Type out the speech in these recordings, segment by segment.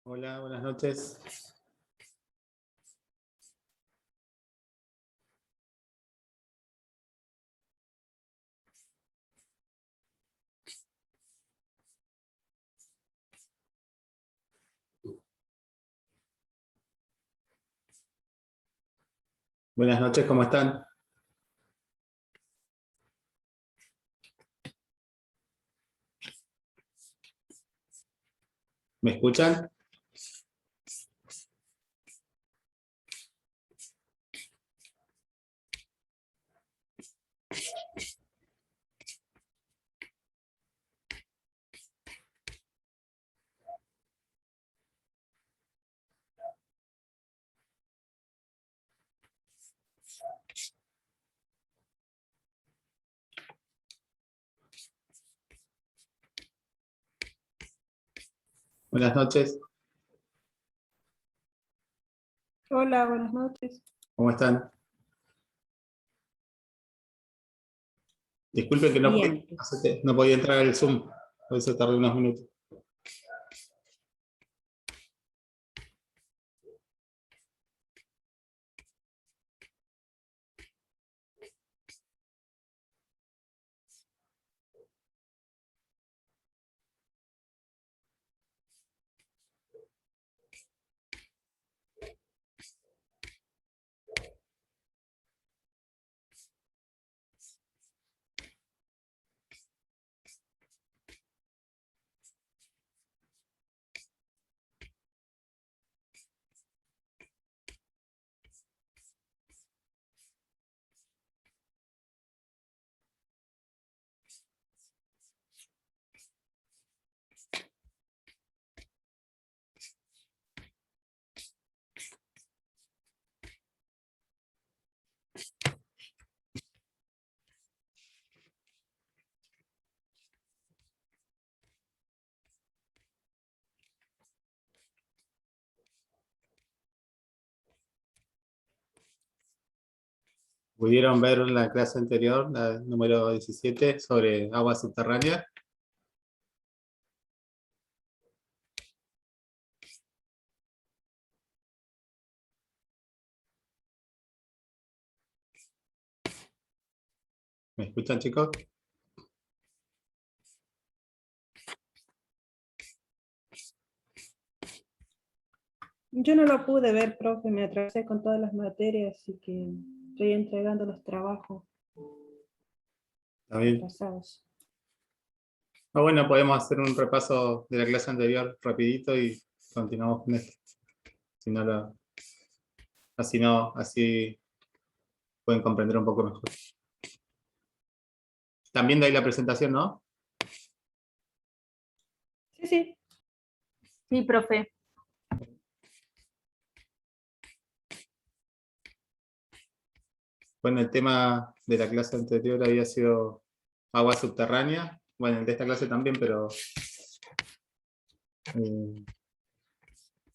Hola, buenas noches. Buenas noches, ¿cómo están? ¿Me escuchan? Buenas noches, Hola, buenas noches. ¿cómo están? Disculpen que Bien. no podía entrar al Zoom, por eso tardé unos minutos. ¿Pudieron ver la clase anterior, la número 17, sobre agua subterránea? ¿Me escuchan, chicos? Yo no lo pude ver, profe, me atrasé con todas las materias, así que estoy entregando los trabajos ¿Está bien? atrasados. Bueno, podemos hacer un repaso de la clase anterior rapidito y continuamos con esto. Si no, así pueden comprender un poco mejor. También de ahí la presentación, ¿no? Sí, sí. Sí, profe. Bueno, el tema de la clase anterior había sido agua subterránea. Bueno, el de esta clase también, pero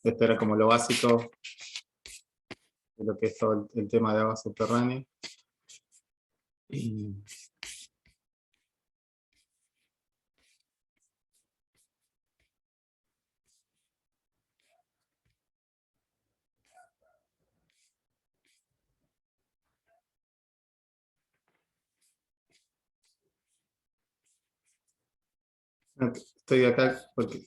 esto era como lo básico de lo que es todo el tema de agua subterránea. Y estoy acá porque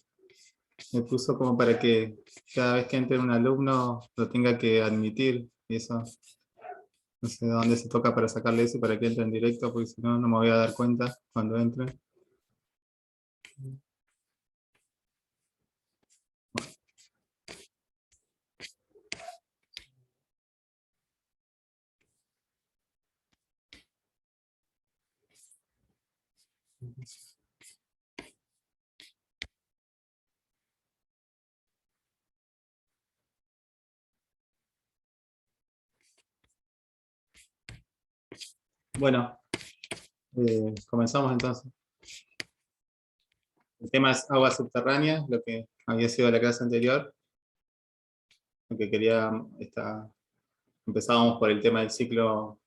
me puso como para que cada vez que entre un alumno lo tenga que admitir, y eso no sé dónde se toca para sacarle eso y para que entre en directo, porque si no, no me voy a dar cuenta cuando entre. Bueno, comenzamos entonces. El tema es agua subterránea, lo que había sido la clase anterior. Lo que quería, empezábamos por el tema del ciclo.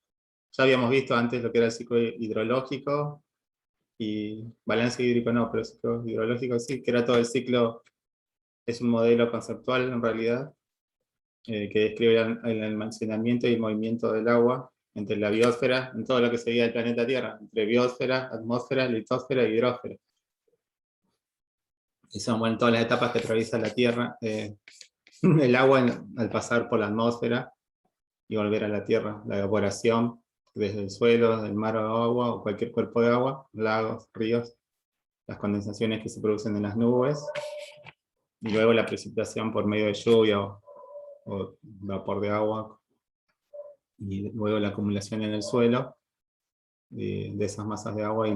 Ya habíamos visto antes lo que era el ciclo hidrológico y balance hídrico no, pero el ciclo hidrológico sí, que era todo el ciclo es un modelo conceptual en realidad, que describe el almacenamiento y el movimiento del agua entre la biosfera, en todo lo que sería el planeta Tierra, entre biosfera, atmósfera, litosfera y hidrosfera. Y son, bueno, todas las etapas que atraviesa la Tierra, el agua al pasar por la atmósfera y volver a la Tierra, la evaporación desde el suelo, del mar o agua, o cualquier cuerpo de agua, lagos, ríos, las condensaciones que se producen en las nubes, y luego la precipitación por medio de lluvia o vapor de agua, y luego la acumulación en el suelo de esas masas de agua y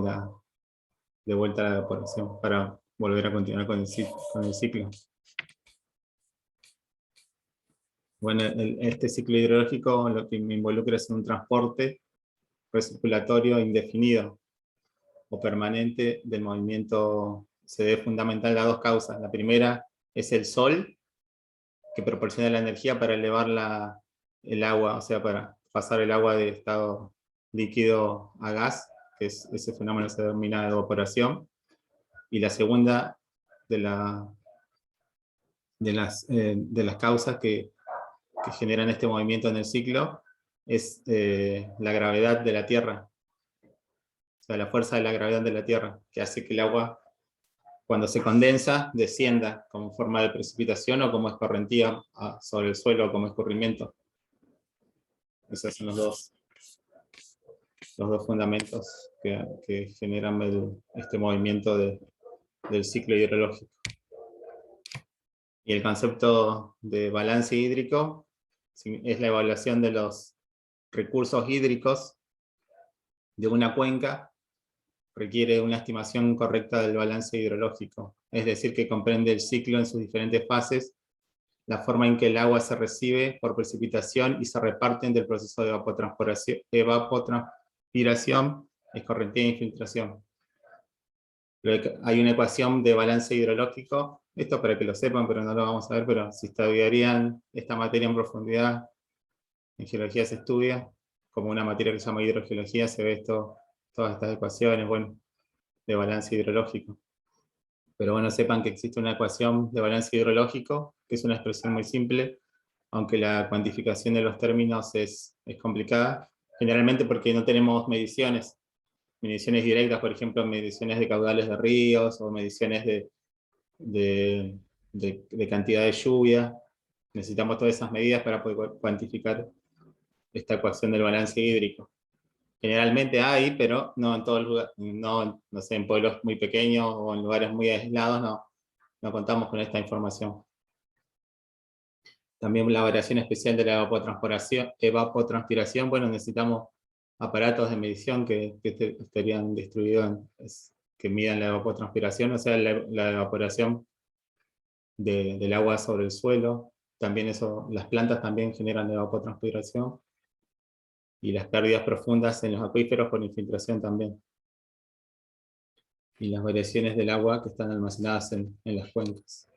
de vuelta a la evaporación para volver a continuar con el ciclo. Bueno, este ciclo hidrológico lo que me involucra es un transporte recirculatorio indefinido o permanente del movimiento. Se debe fundamental a dos causas. La primera es el sol, que proporciona la energía para elevar el agua, o sea, para pasar el agua de estado líquido a gas, que ese fenómeno se denomina evaporación. Y la segunda de las causas que generan este movimiento en el ciclo es la gravedad de la Tierra. O sea, la fuerza de la gravedad de la Tierra, que hace que el agua, cuando se condensa, descienda como forma de precipitación o como escorrentía sobre el suelo o como escurrimiento. Esos son los dos fundamentos que generan este movimiento del ciclo hidrológico. Y el concepto de balance hídrico es la evaluación de los recursos hídricos de una cuenca. Requiere una estimación correcta del balance hidrológico, es decir, que comprende el ciclo en sus diferentes fases, la forma en que el agua se recibe por precipitación y se reparten del proceso de evapotranspiración, escorrentía e infiltración. Hay una ecuación de balance hidrológico, esto para que lo sepan, pero no lo vamos a ver, pero si estudiarían esta materia en profundidad, en geología se estudia, como una materia que se llama hidrogeología, se ve todas estas ecuaciones, bueno, de balance hidrológico. Pero bueno, sepan que existe una ecuación de balance hidrológico, que es una expresión muy simple, aunque la cuantificación de los términos es complicada, generalmente porque no tenemos mediciones directas, por ejemplo, mediciones de caudales de ríos, o mediciones de cantidad de lluvia. Necesitamos todas esas medidas para poder cuantificar esta ecuación del balance hídrico. Generalmente hay, pero no en todos los lugares, no sé, en pueblos muy pequeños o en lugares muy aislados no contamos con esta información. También la variación especial de la evapotranspiración, bueno, necesitamos aparatos de medición que estarían distribuidos, que midan la evapotranspiración, o sea, la evaporación del agua sobre el suelo. También las plantas también generan evapotranspiración. Y las pérdidas profundas en los acuíferos por infiltración también. Y las variaciones del agua que están almacenadas en las cuencas.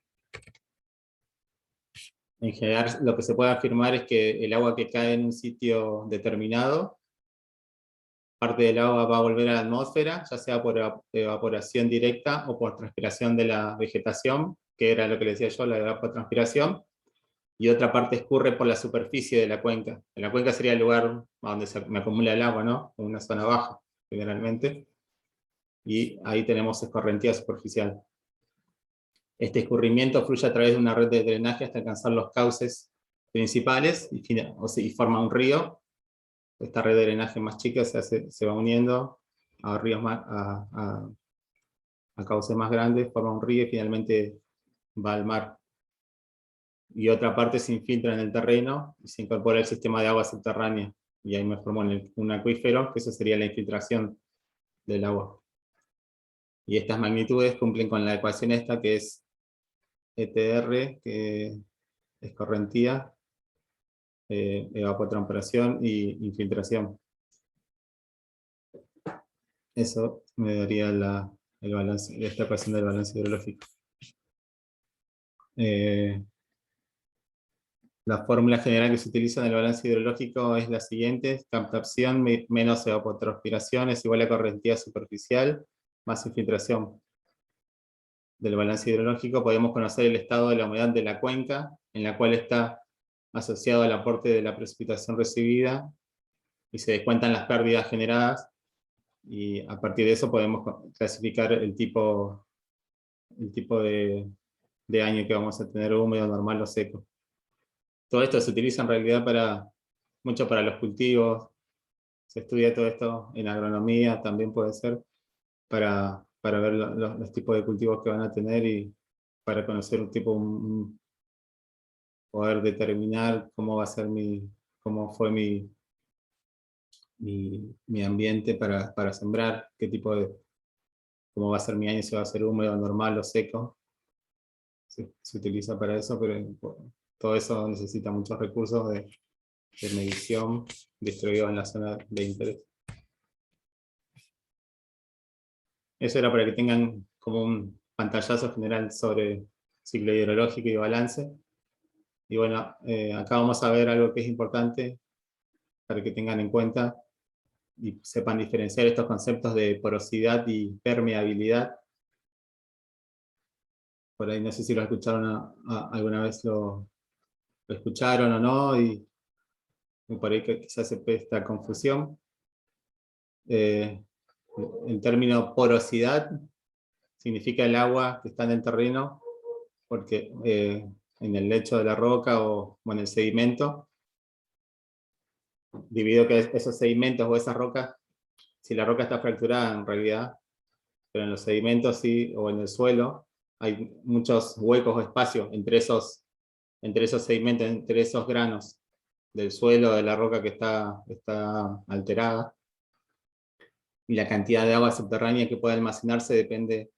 En general, lo que se puede afirmar es que el agua que cae en un sitio determinado, parte del agua va a volver a la atmósfera, ya sea por evaporación directa o por transpiración de la vegetación, que era lo que les decía yo, la evapotranspiración, y otra parte escurre por la superficie de la cuenca. En la cuenca sería el lugar donde me acumula el agua, ¿no? En una zona baja, generalmente. Y ahí tenemos escorrentía superficial. Este escurrimiento fluye a través de una red de drenaje hasta alcanzar los cauces principales y forma un río. Esta red de drenaje más chica se va uniendo a ríos a cauces más grandes, forma un río y finalmente va al mar. Y otra parte se infiltra en el terreno y se incorpora al sistema de agua subterránea. Y ahí me formó un acuífero, que eso sería la infiltración del agua. Y estas magnitudes cumplen con la ecuación esta, que es ETR, que es correntía, evapotranspiración y infiltración. Eso me daría el balance, esta ecuación del balance hidrológico. La fórmula general que se utiliza en el balance hidrológico es la siguiente: captación menos evapotranspiración es igual a correntía superficial más infiltración. del balance hidrológico, podemos conocer el estado de la humedad de la cuenca, en la cual está asociado al aporte de la precipitación recibida, y se descuentan las pérdidas generadas, y a partir de eso podemos clasificar el tipo de año que vamos a tener, húmedo, normal o seco. Todo esto se utiliza en realidad mucho para los cultivos, se estudia todo esto en agronomía, también puede ser, para ver los tipos de cultivos que van a tener y para conocer poder determinar cómo va a ser cómo fue mi ambiente para sembrar, cómo va a ser mi año, si va a ser húmedo, normal o seco. Se utiliza para eso, pero todo eso necesita muchos recursos de medición distribuidos en la zona de interés. Eso era para que tengan como un pantallazo general sobre ciclo hidrológico y balance. Y bueno, acá vamos a ver algo que es importante para que tengan en cuenta y sepan diferenciar estos conceptos de porosidad y permeabilidad. Por ahí no sé si lo escucharon alguna vez, lo escucharon o no, y por ahí que quizás se esta confusión. El término porosidad significa el agua que está en el terreno, porque en el lecho de la roca o en el sedimento, debido a que esos sedimentos o esas rocas, si la roca está fracturada en realidad, pero en los sedimentos sí, o en el suelo, hay muchos huecos o espacios entre esos sedimentos, entre esos granos del suelo de la roca que está alterada, y la cantidad de agua subterránea que puede almacenarse depende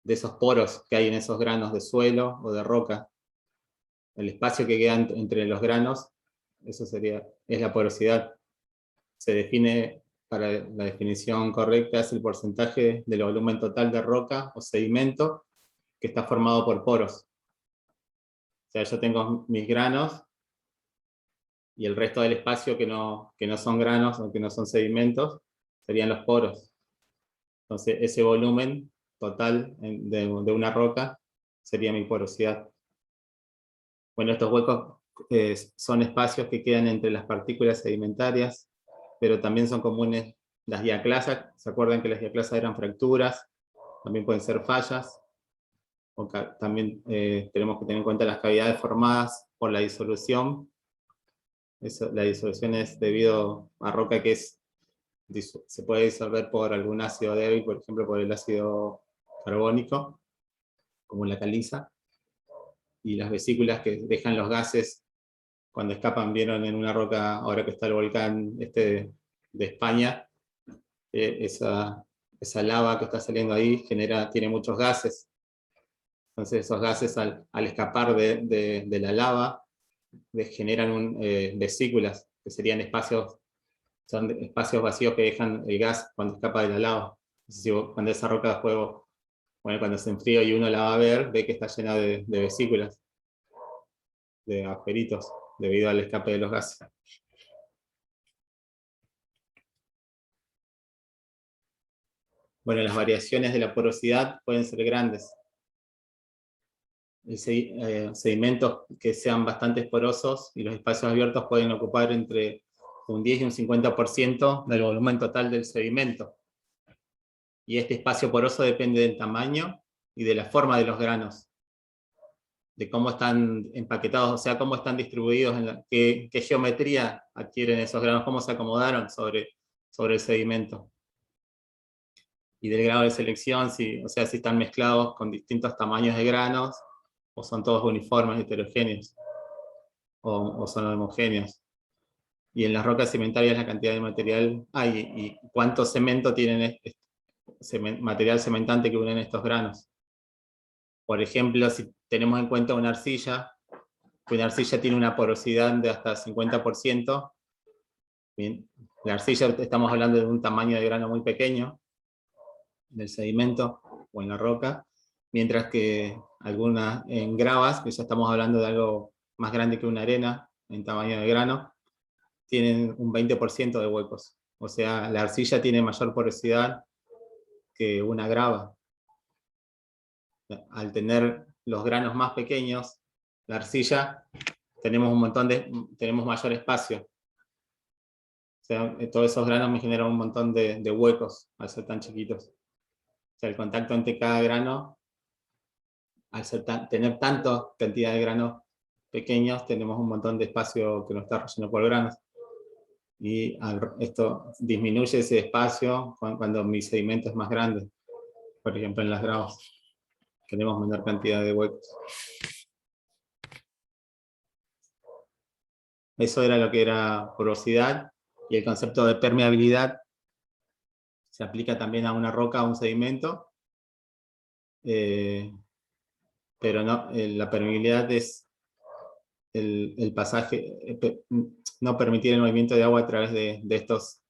de esos poros que hay en esos granos de suelo o de roca. El espacio que queda entre los granos, eso es la porosidad. Se define, para la definición correcta, es el porcentaje del volumen total de roca o sedimento que está formado por poros. O sea, yo tengo mis granos y el resto del espacio que no son granos o que no son sedimentos serían los poros. Entonces ese volumen total de una roca sería mi porosidad. Bueno, estos huecos son espacios que quedan entre las partículas sedimentarias, pero también son comunes las diaclasas. ¿Se acuerdan que las diaclasas eran fracturas? También pueden ser fallas. También tenemos que tener en cuenta las cavidades formadas por la disolución. La disolución es debido a roca que se puede disolver por algún ácido débil, por ejemplo por el ácido carbónico, como la caliza. Y las vesículas que dejan los gases cuando escapan, vieron en una roca, ahora que está el volcán de España, esa lava que está saliendo ahí tiene muchos gases. Entonces esos gases al escapar de la lava generan vesículas, que serían son espacios vacíos que dejan el gas cuando escapa de la lava. Entonces, cuando esa roca de fuego, cuando se enfría y uno la va a ver, ve que está llena de vesículas, de agujeritos, debido al escape de los gases. Bueno, las variaciones de la porosidad pueden ser grandes. Sedimentos que sean bastante porosos y los espacios abiertos pueden ocupar entre un 10 y un 50% del volumen total del sedimento. Y este espacio poroso depende del tamaño y de la forma de los granos, de cómo están empaquetados, o sea, cómo están distribuidos, qué geometría adquieren esos granos, cómo se acomodaron sobre el sedimento. Y del grado de selección, si están mezclados con distintos tamaños de granos, o son todos uniformes, heterogéneos, o son homogéneos. Y en las rocas cementarias la cantidad de material hay, y cuánto cemento tienen, material cementante que unen estos granos. Por ejemplo, si tenemos en cuenta una arcilla tiene una porosidad de hasta 50%, bien, la arcilla estamos hablando de un tamaño de grano muy pequeño, del sedimento o en la roca, mientras que algunas en gravas, que ya estamos hablando de algo más grande que una arena en tamaño de grano, tienen un 20% de huecos. O sea, la arcilla tiene mayor porosidad que una grava. al tener los granos más pequeños, la arcilla, tenemos mayor espacio. O sea, todos esos granos me generan un montón de huecos al ser tan chiquitos. O sea, el contacto entre cada grano, al tener tanta cantidad de granos pequeños, tenemos un montón de espacio que no está relleno por granos. Y esto disminuye ese espacio cuando mi sedimento es más grande. Por ejemplo, en las gravas tenemos menor cantidad de huecos. Eso era lo que era porosidad, y el concepto de permeabilidad se aplica también a una roca, a un sedimento, pero no, la permeabilidad es el pasaje, no permitir el movimiento de agua a través de estos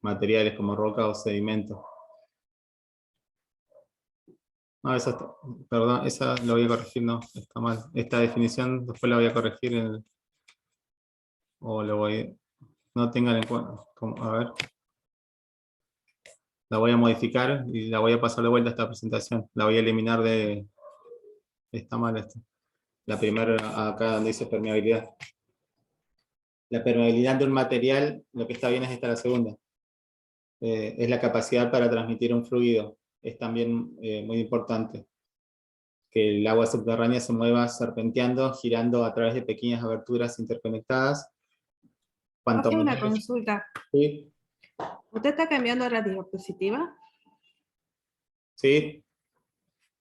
materiales como roca o sedimento. No, perdón, esa lo voy a corregir, no, está mal. Esta definición después la voy a corregir o lo voy, no tengan en cuenta, a ver. La voy a modificar y la voy a pasar de vuelta a esta presentación. La voy a eliminar está mal esto. La primera, acá donde dice permeabilidad. La permeabilidad de un material, lo que está bien es la segunda. Es la capacidad para transmitir un fluido. Es también muy importante que el agua subterránea se mueva serpenteando, girando a través de pequeñas aberturas interconectadas. Cuanto Hago una menor- consulta. ¿Sí? ¿Usted está cambiando la diapositiva? ¿Sí?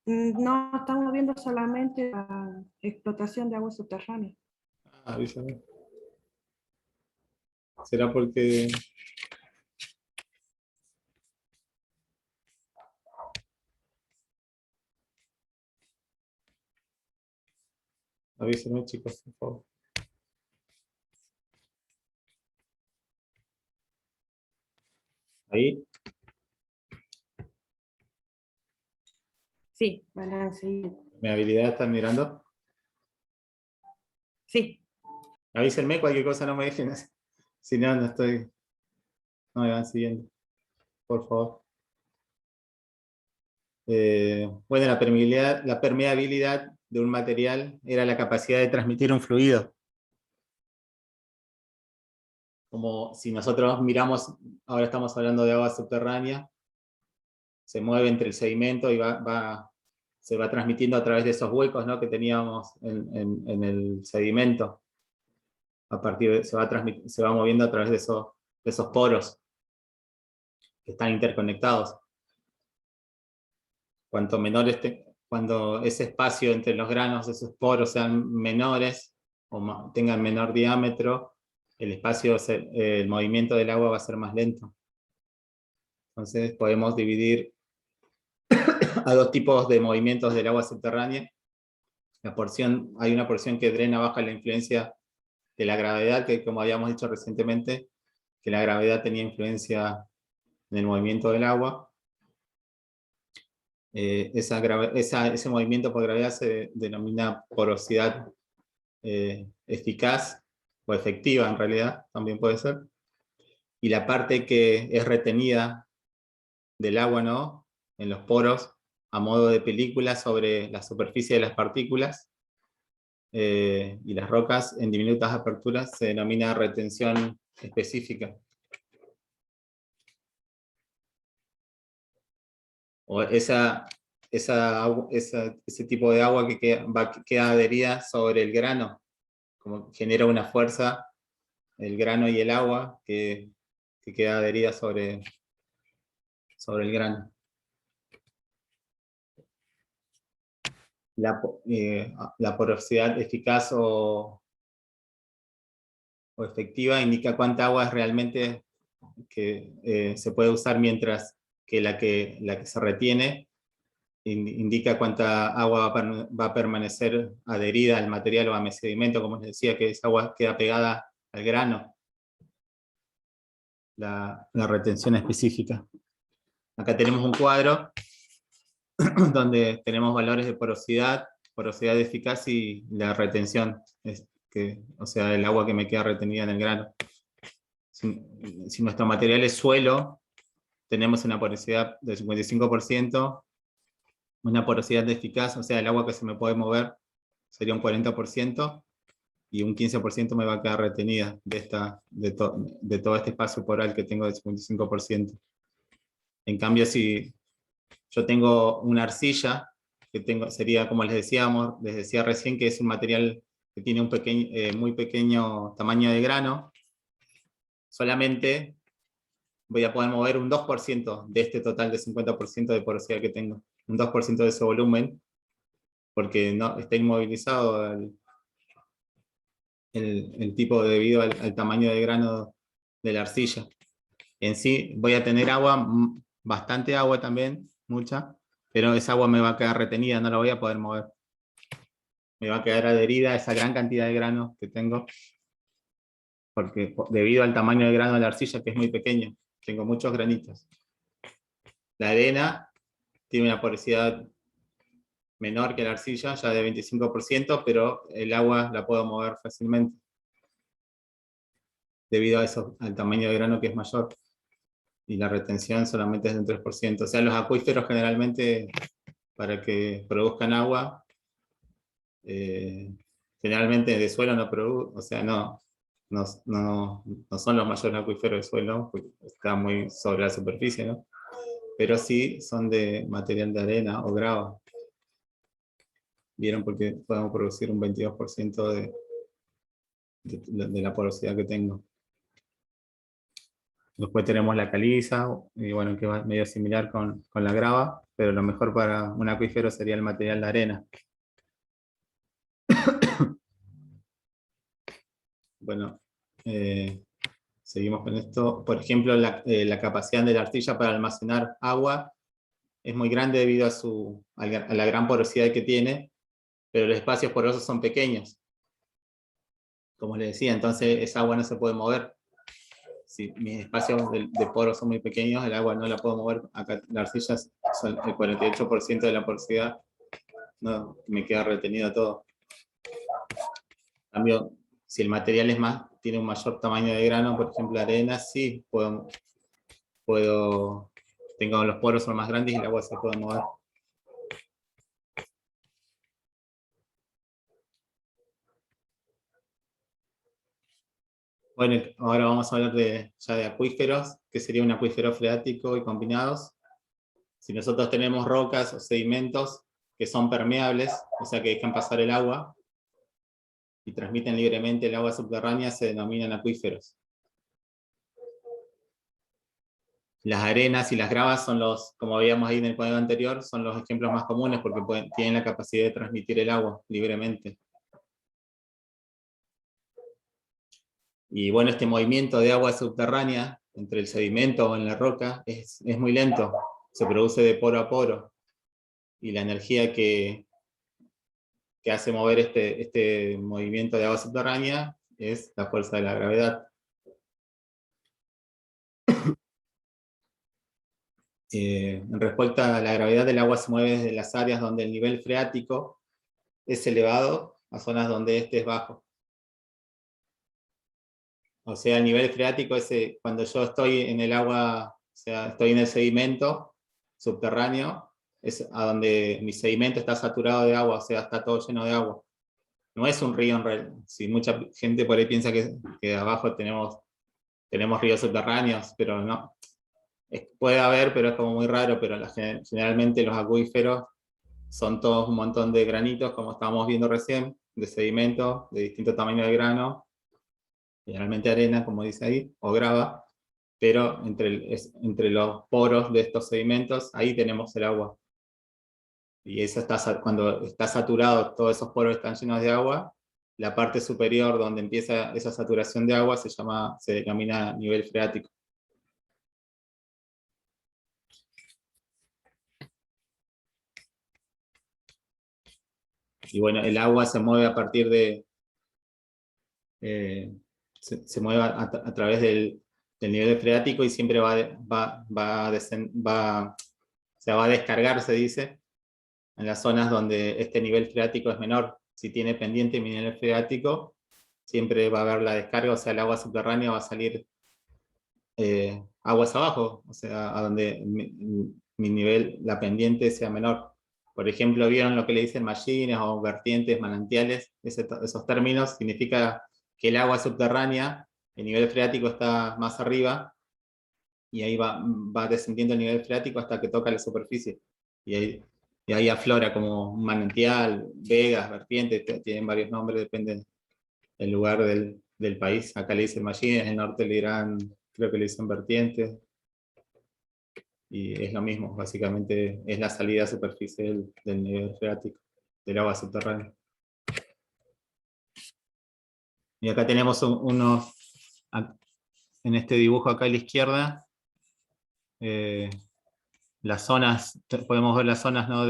No, estamos viendo solamente la explotación de agua subterránea. Avísame. ¿Será porque...? Avísenme, chicos, por favor. Ahí. Sí, balance. ¿Mi habilidad están mirando? Sí. Avísenme, cualquier cosa no me dejen. Si no, no me van siguiendo. Por favor. Bueno, la permeabilidad de un material era la capacidad de transmitir un fluido. Como si nosotros miramos, ahora estamos hablando de agua subterránea, se mueve entre el sedimento y se va transmitiendo a través de esos huecos, ¿no?, que teníamos en el sedimento. Se va moviendo a través de esos poros que están interconectados. Cuando ese espacio entre los granos de esos poros sean menores o tengan menor diámetro, el movimiento del agua va a ser más lento. Entonces podemos dividir a dos tipos de movimientos del agua subterránea. Hay una porción que drena bajo la influencia de la gravedad, que como habíamos dicho recientemente, que la gravedad tenía influencia en el movimiento del agua. Ese movimiento por gravedad se denomina porosidad eficaz o efectiva, en realidad, también puede ser. Y la parte que es retenida del agua, ¿no?, en los poros, a modo de película sobre la superficie de las partículas y las rocas en diminutas aperturas, se denomina retención específica. O ese tipo de agua que queda adherida sobre el grano, como genera una fuerza, el grano y el agua que queda adherida sobre el grano. La porosidad eficaz o efectiva indica cuánta agua es realmente que se puede usar, mientras que la que se retiene indica cuánta agua va a permanecer adherida al material o al sedimento, como les decía, que esa agua queda pegada al grano. La retención específica. Acá tenemos un cuadro donde tenemos valores de porosidad eficaz y la retención, o sea, el agua que me queda retenida en el grano. Si nuestro material es suelo, tenemos una porosidad del 55%, una porosidad eficaz, o sea, el agua que se me puede mover sería un 40%, y un 15% me va a quedar retenida de todo este espacio poral que tengo del 55%. En cambio, si yo tengo una arcilla, sería como les decía recién, que es un material que tiene un muy pequeño tamaño de grano, solamente voy a poder mover un 2% de este total de 50% de porosidad que tengo. Un 2% de ese volumen, porque no está inmovilizado el tipo debido al tamaño de grano de la arcilla. En sí voy a tener agua, bastante agua también, mucha, pero esa agua me va a quedar retenida, no la voy a poder mover. Me va a quedar adherida a esa gran cantidad de granos que tengo, porque debido al tamaño del grano de la arcilla, que es muy pequeño, tengo muchos granitos. La arena tiene una porosidad menor que la arcilla, ya de 25%, pero el agua la puedo mover fácilmente, debido a eso, al tamaño de grano que es mayor, y la retención solamente es de un 3%. O sea, los acuíferos generalmente, para que produzcan agua, generalmente de suelo no producen, o sea, no son los mayores acuíferos de suelo, porque está muy sobre la superficie, ¿no? Pero sí son de material de arena o grava. ¿Vieron? Porque podemos producir un 22% de la porosidad que tengo. Después tenemos la caliza, y bueno, que va medio similar con la grava, pero lo mejor para un acuífero sería el material de arena. Bueno, seguimos con esto. Por ejemplo, la capacidad de la arcilla para almacenar agua es muy grande debido a la gran porosidad que tiene, pero los espacios porosos son pequeños. Como les decía, entonces esa agua no se puede mover. Si mis espacios de poros son muy pequeños, el agua no la puedo mover. Acá la arcilla son el 48% de la porosidad, no, me queda retenido todo. En cambio, si el material tiene un mayor tamaño de grano, por ejemplo arena, sí, tengo los poros son más grandes y el agua se puede mover. Bueno, ahora vamos a hablar ya de acuíferos, que sería un acuífero freático y combinados. Si nosotros tenemos rocas o sedimentos que son permeables, o sea que dejan pasar el agua, y transmiten libremente el agua subterránea, se denominan acuíferos. Las arenas y las gravas son como veíamos ahí en el cuadro anterior, son los ejemplos más comunes porque tienen la capacidad de transmitir el agua libremente. Y bueno, este movimiento de agua subterránea entre el sedimento o en la roca es muy lento, se produce de poro a poro, y la energía que hace mover este movimiento de agua subterránea es la fuerza de la gravedad. En respuesta a la gravedad, el agua se mueve desde las áreas donde el nivel freático es elevado a zonas donde este es bajo. O sea, el nivel freático es cuando yo estoy en el agua, o sea, estoy en el sedimento subterráneo, es a donde mi sedimento está saturado de agua, o sea, está todo lleno de agua. No es un río en realidad. Si mucha gente por ahí piensa que abajo tenemos ríos subterráneos, pero no. Puede haber, pero es como muy raro, pero generalmente los acuíferos son todos un montón de granitos, como estábamos viendo recién, de sedimento, de distinto tamaño de grano, generalmente arena, como dice ahí, o grava, pero entre los poros de estos sedimentos, ahí tenemos el agua. Y eso cuando está saturado, todos esos poros están llenos de agua, la parte superior donde empieza esa saturación de agua se denomina nivel freático. Y bueno, el agua se mueve a partir de... se mueve a través del nivel freático, y siempre va a descargar, se dice, en las zonas donde este nivel freático es menor. Si tiene pendiente mi nivel freático, siempre va a haber la descarga, o sea, el agua subterránea va a salir aguas abajo, o sea, a donde mi nivel, la pendiente sea menor. Por ejemplo, ¿vieron lo que le dicen mallines o vertientes, manantiales? Esos términos significa que el agua subterránea, el nivel freático está más arriba, y ahí va descendiendo el nivel freático hasta que toca la superficie. Y ahí aflora como un manantial, vegas, vertientes, tienen varios nombres, depende del lugar del país. Acá le dicen mallines, en el norte le dirán, creo que le dicen vertientes. Y es lo mismo, básicamente es la salida a superficie del nivel freático, del agua subterránea. Y acá tenemos unos, en este dibujo acá a la izquierda, las zonas, podemos ver las zonas, ¿no?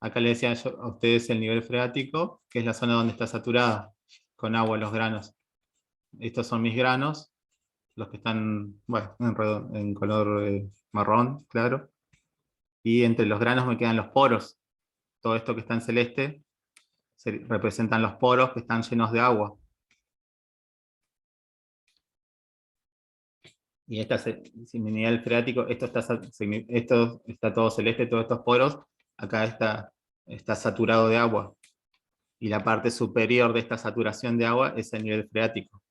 Acá le decía yo a ustedes el nivel freático, que es la zona donde está saturada con agua los granos. Estos son mis granos, los que están, bueno, en color marrón, claro. Y entre los granos me quedan los poros. Todo esto que está en celeste representan los poros que están llenos de agua. Y si mi nivel freático, esto está todo celeste, todos estos poros, acá está saturado de agua. Y la parte superior de esta saturación de agua es el nivel freático.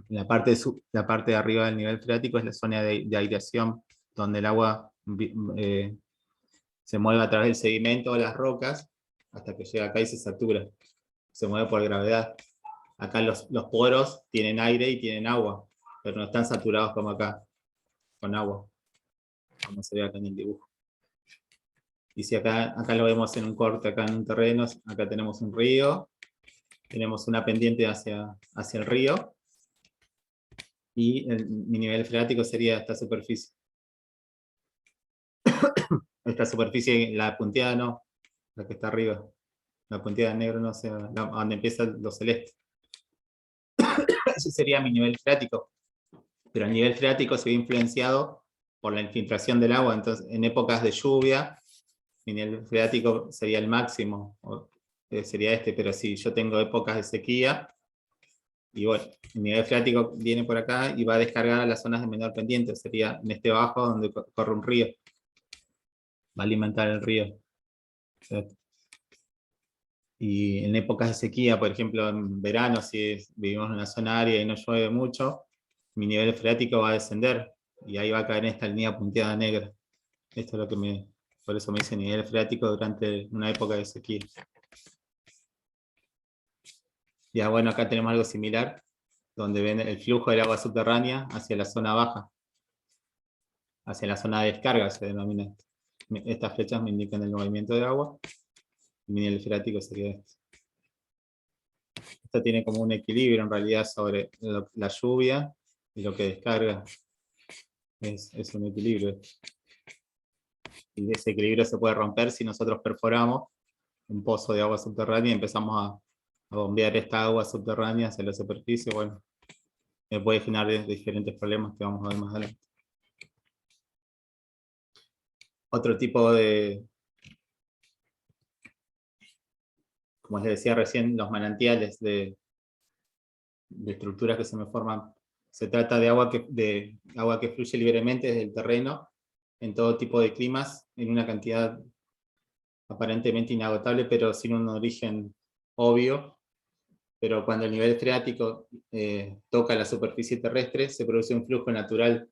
La parte de arriba del nivel freático es la zona de aireación, donde el agua se mueve a través del sedimento o las rocas, hasta que llega acá y se satura. Se mueve por gravedad. Acá los poros tienen aire y tienen agua, pero no están saturados como acá, con agua, como se ve acá en el dibujo. Y si acá lo vemos en un corte, acá en un terreno, acá tenemos un río, tenemos una pendiente hacia el río, y mi nivel freático sería esta superficie. Esta superficie, la punteada no, la que está arriba. La punteada negro no sé, donde empieza lo celeste. Ese sería mi nivel freático. Pero el nivel freático se ve influenciado por la infiltración del agua. Entonces, en épocas de lluvia, mi nivel freático sería el máximo, sería este, pero si yo tengo épocas de sequía, y bueno, el nivel freático viene por acá y va a descargar a las zonas de menor pendiente, sería en este bajo donde corre un río, va a alimentar el río. ¿Cierto? Y en épocas de sequía, por ejemplo en verano, si vivimos en una zona árida y no llueve mucho, mi nivel freático va a descender, y ahí va a caer en esta línea punteada negra. Esto es lo que por eso me dice nivel freático durante una época de sequía. Ya bueno, acá tenemos algo similar, donde ven el flujo del agua subterránea hacia la zona baja, hacia la zona de descarga se denomina. Estas flechas me indican el movimiento de agua, y mi nivel freático sería este. Esto tiene como un equilibrio en realidad sobre la lluvia y lo que descarga. Es un equilibrio. Y ese equilibrio se puede romper si nosotros perforamos un pozo de agua subterránea y empezamos a bombear esta agua subterránea hacia la superficie. Bueno, me puede generar diferentes problemas que vamos a ver más adelante. Otro tipo como les decía recién, los manantiales de estructuras que se me forman. Se trata de agua que fluye libremente desde el terreno en todo tipo de climas, en una cantidad aparentemente inagotable, pero sin un origen obvio. Pero cuando el nivel freático toca la superficie terrestre, se produce un flujo natural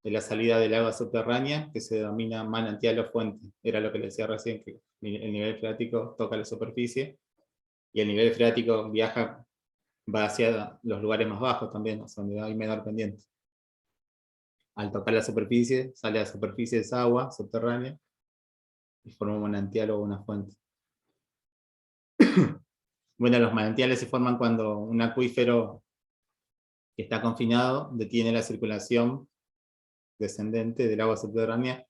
de la salida del agua subterránea, que se denomina manantial o fuente. Era lo que les decía recién, que el nivel freático toca la superficie, y el nivel freático va hacia los lugares más bajos también, donde hay menor pendiente. Al tocar la superficie, sale a la superficie esa agua subterránea, y forma un manantial o una fuente. Bueno, los manantiales se forman cuando un acuífero que está confinado detiene la circulación descendente del agua subterránea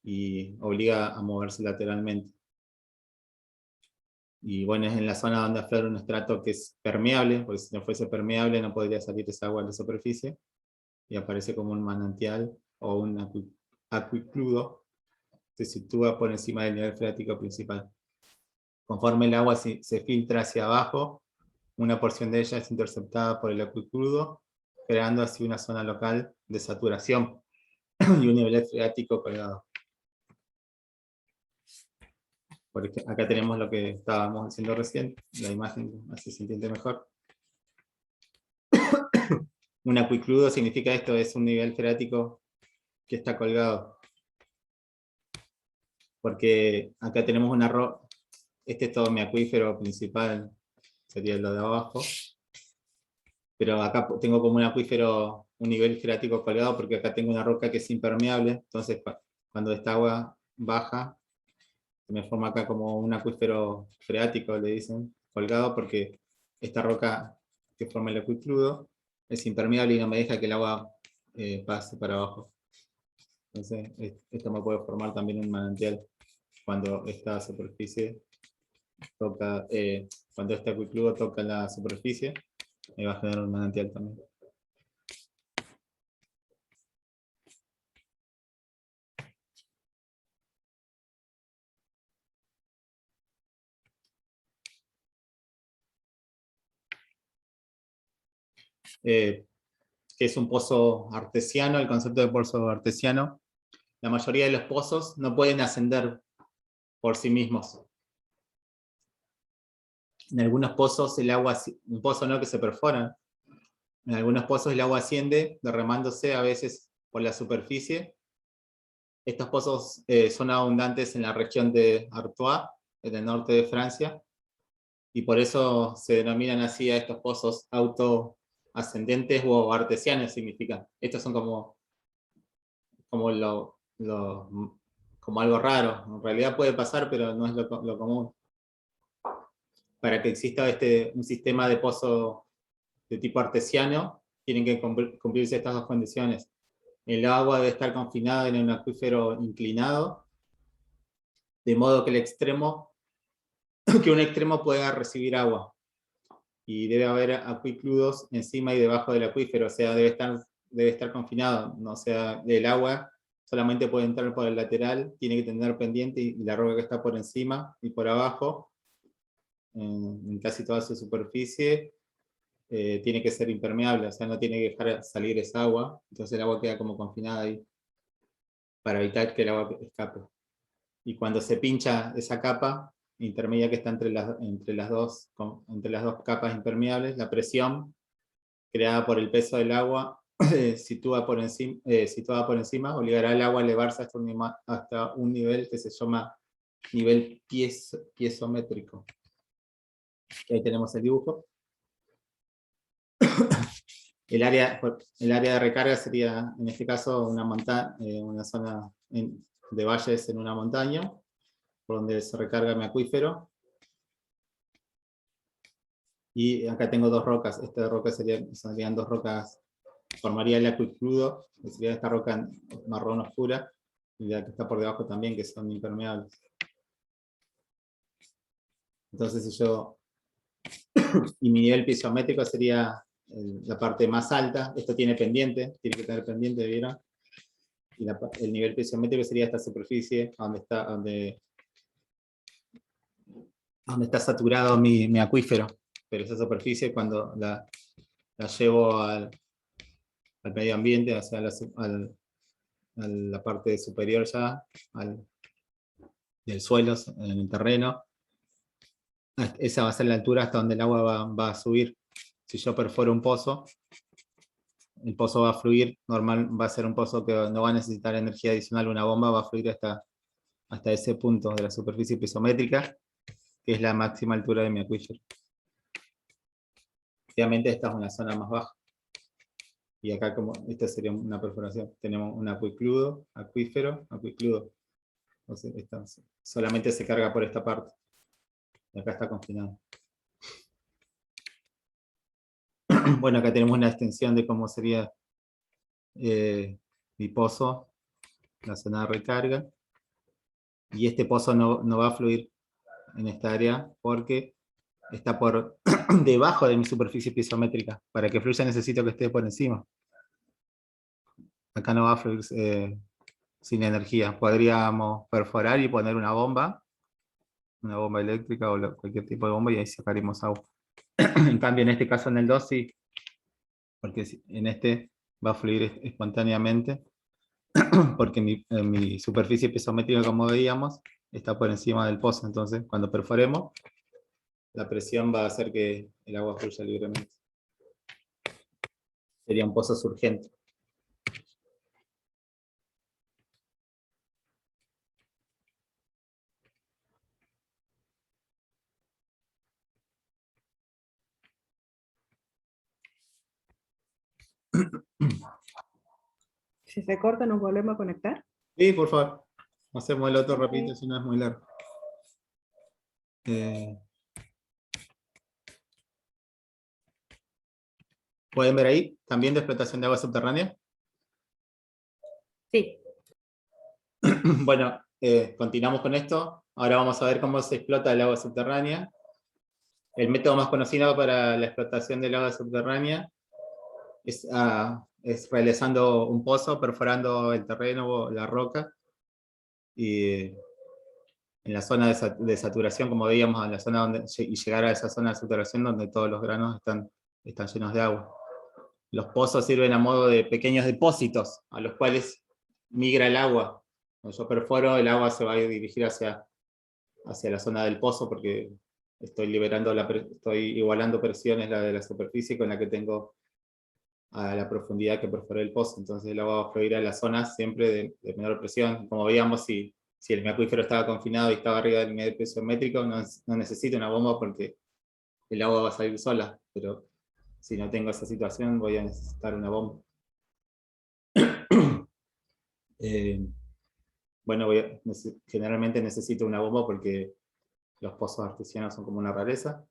y obliga a moverse lateralmente. Y bueno, es en la zona donde aflora un estrato que es permeable, porque si no fuese permeable no podría salir esa agua a la superficie, y aparece como un manantial o un acuicludo, se sitúa por encima del nivel freático principal. Conforme el agua se filtra hacia abajo, una porción de ella es interceptada por el acuicludo, creando así una zona local de saturación y un nivel freático colgado. Porque acá tenemos lo que estábamos haciendo recién, la imagen así se entiende mejor. Un acuicludo significa esto, es un nivel freático que está colgado. Porque acá tenemos una roca, este es todo mi acuífero principal, sería lo de abajo. Pero acá tengo como un acuífero, un nivel freático colgado, porque acá tengo una roca que es impermeable, entonces cuando esta agua baja, se me forma acá como un acuífero freático, le dicen, colgado, porque esta roca que forma el acuicludo es impermeable y no me deja que el agua pase para abajo. Entonces, esto me puede formar también un manantial cuando esta superficie toca, cuando este acuicludo toca la superficie, me va a generar un manantial también. Que es un pozo artesiano, el concepto de pozo artesiano. La mayoría de los pozos no pueden ascender por sí mismos. En algunos pozos el agua, un pozo no que se perfora, en algunos pozos el agua asciende derramándose a veces por la superficie. Estos pozos son abundantes en la región de Artois, en el norte de Francia, y por eso se denominan así a estos pozos autoascendentes o artesianos significan. Estos son como como algo raro. En realidad puede pasar, pero no es lo común. Para que exista un sistema de pozo de tipo artesiano, tienen que cumplirse estas dos condiciones. El agua debe estar confinada en un acuífero inclinado, de modo que un extremo pueda recibir agua. Y debe haber acuicludos encima y debajo del acuífero, o sea, debe estar confinado, no sea del agua, solamente puede entrar por el lateral, tiene que tener pendiente y la roca que está por encima y por abajo, en casi toda su superficie, tiene que ser impermeable, o sea, no tiene que dejar salir esa agua, entonces el agua queda como confinada ahí, para evitar que el agua escape. Y cuando se pincha esa capa intermedia que está entre las dos capas impermeables, la presión creada por el peso del agua situada por encima obligará al agua a elevarse hasta un nivel que se llama nivel piezométrico. Ahí tenemos el dibujo. El área de recarga sería, en este caso, una zona de valles en una montaña, por donde se recarga mi acuífero. Y acá tengo dos rocas. Esta roca serían dos rocas, formaría el acuicludo, que sería esta roca marrón oscura, y la que está por debajo también, que son impermeables. Entonces, y mi nivel piezométrico sería la parte más alta. Esto tiene pendiente, tiene que tener pendiente, ¿vieron? Y el nivel piezométrico sería esta superficie donde está saturado mi acuífero. Pero esa superficie, cuando la llevo al medio ambiente, o sea, a la parte superior ya, del suelo, en el terreno, esa va a ser la altura hasta donde el agua va a subir. Si yo perforo un pozo, el pozo va a fluir, va a ser un pozo que no va a necesitar energía adicional, una bomba va a fluir hasta ese punto de la superficie piezométrica, que es la máxima altura de mi acuífero. Obviamente esta es una zona más baja. Y acá, como esta sería una perforación, tenemos un acuífero. Entonces, esta solamente se carga por esta parte. Y acá está confinado. Bueno, acá tenemos una extensión de cómo sería mi pozo, la zona de recarga. Y este pozo no va a fluir en esta área porque está por debajo de mi superficie piezométrica. Para que fluya necesito que esté por encima. Acá no va a fluir sin energía. Podríamos perforar y poner una bomba eléctrica o cualquier tipo de bomba, y ahí sacaremos agua. En cambio, en este caso, en el 2 sí, porque en este va a fluir espontáneamente, porque mi superficie piezométrica, como veíamos, está por encima del pozo. Entonces, cuando perforemos, la presión va a hacer que el agua fluya libremente. Sería un pozo surgente. Si se corta, nos volvemos a conectar. Sí, por favor. Hacemos el otro Ok. rapidito, si no es muy largo. ¿Pueden ver ahí? También de explotación de agua subterránea. Sí. Bueno, continuamos con esto. Ahora vamos a ver cómo se explota el agua subterránea. El método más conocido para la explotación del agua subterránea es realizando un pozo, perforando el terreno o la roca, y en la zona de saturación, como veíamos, en la zona y llegar a esa zona de saturación donde todos los granos están llenos de agua. Los pozos sirven a modo de pequeños depósitos a los cuales migra el agua. Cuando yo perforo, el agua se va a dirigir hacia la zona del pozo, porque estoy estoy igualando presiones, la de la superficie con la que tengo a la profundidad que perforé el pozo. Entonces el agua va a fluir a las zonas siempre de menor presión. Como veíamos, si el acuífero estaba confinado y estaba arriba del nivel piezométrico, no necesito una bomba porque el agua va a salir sola, pero si no tengo esa situación voy a necesitar una bomba. Bueno, generalmente necesito una bomba porque los pozos artesianos son como una rareza.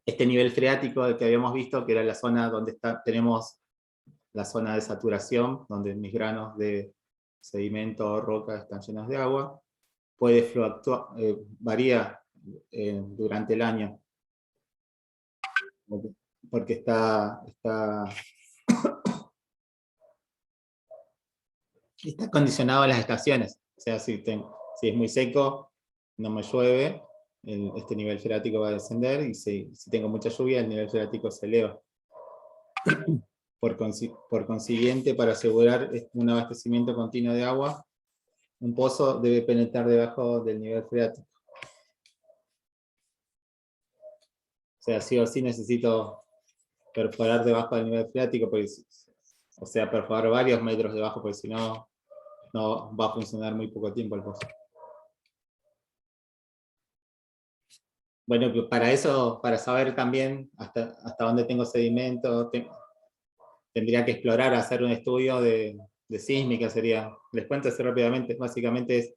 Este nivel freático que habíamos visto, que era la zona donde tenemos la zona de saturación, donde mis granos de sedimento o roca están llenos de agua, puede fluctuar, varía durante el año, porque está condicionado a las estaciones. O sea, si es muy seco, no me llueve, este nivel freático va a descender, y si tengo mucha lluvia, el nivel freático se eleva. Por consiguiente, para asegurar un abastecimiento continuo de agua, un pozo debe penetrar debajo del nivel freático. O sea, sí o sí necesito perforar debajo del nivel freático, o sea, perforar varios metros debajo, porque si no, no va a funcionar muy poco tiempo el pozo. Bueno, para eso, para saber también hasta dónde tengo sedimento, tendría que explorar, hacer un estudio de sísmica. Les cuento así rápidamente, básicamente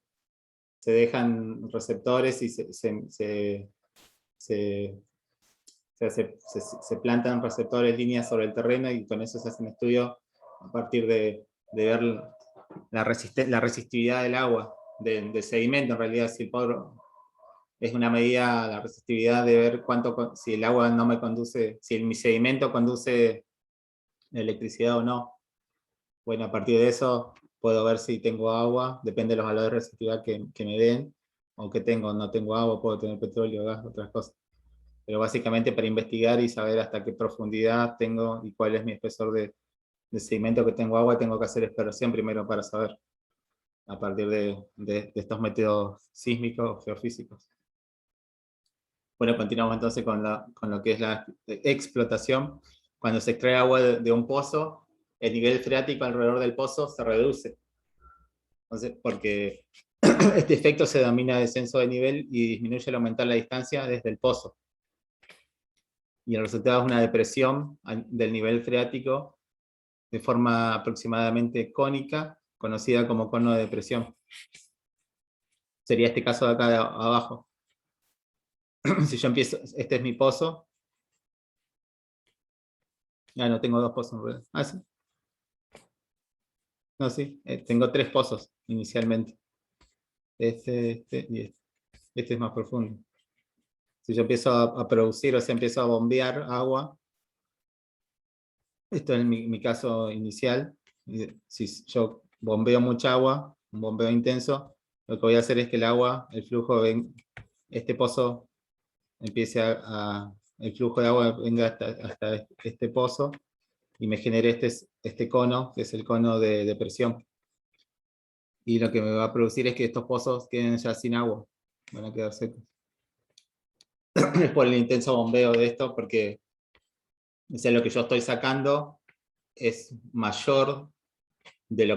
se dejan receptores y se plantan receptores, líneas sobre el terreno, y con eso se hace un estudio a partir de ver la resistividad del agua, del sedimento. En realidad, si el poro es una medida, la resistividad de ver si el agua no me conduce, si mi sedimento conduce electricidad o no. Bueno, a partir de eso puedo ver si tengo agua, depende de los valores de resistividad que me den, o que no tengo agua, puedo tener petróleo, gas, otras cosas. Pero básicamente para investigar y saber hasta qué profundidad tengo y cuál es mi espesor de sedimento que tengo agua, tengo que hacer exploración primero para saber, a partir de estos métodos sísmicos o geofísicos. Bueno, continuamos entonces con lo que es la explotación. Cuando se extrae agua de un pozo, el nivel freático alrededor del pozo se reduce. Entonces, porque este efecto se denomina descenso de nivel y disminuye al aumentar la distancia desde el pozo. Y el resultado es una depresión del nivel freático de forma aproximadamente cónica, conocida como cono de depresión. Sería este caso de acá de abajo. Si yo empiezo, este es mi pozo. No tengo dos pozos en realidad. Ah, sí. No, sí, tengo tres pozos inicialmente. Este y este. Este es más profundo. Si yo empiezo a producir, o sea, empiezo a bombear agua, esto es mi caso inicial. Si yo bombeo mucha agua, un bombeo intenso, lo que voy a hacer es que el agua, el flujo, este pozo empiece a el flujo de agua venga hasta este pozo y me genere este cono, que es el cono de presión. Y lo que me va a producir es que estos pozos queden ya sin agua, van a quedar secos. Es por el intenso bombeo de esto, porque lo que yo estoy sacando es mayor de lo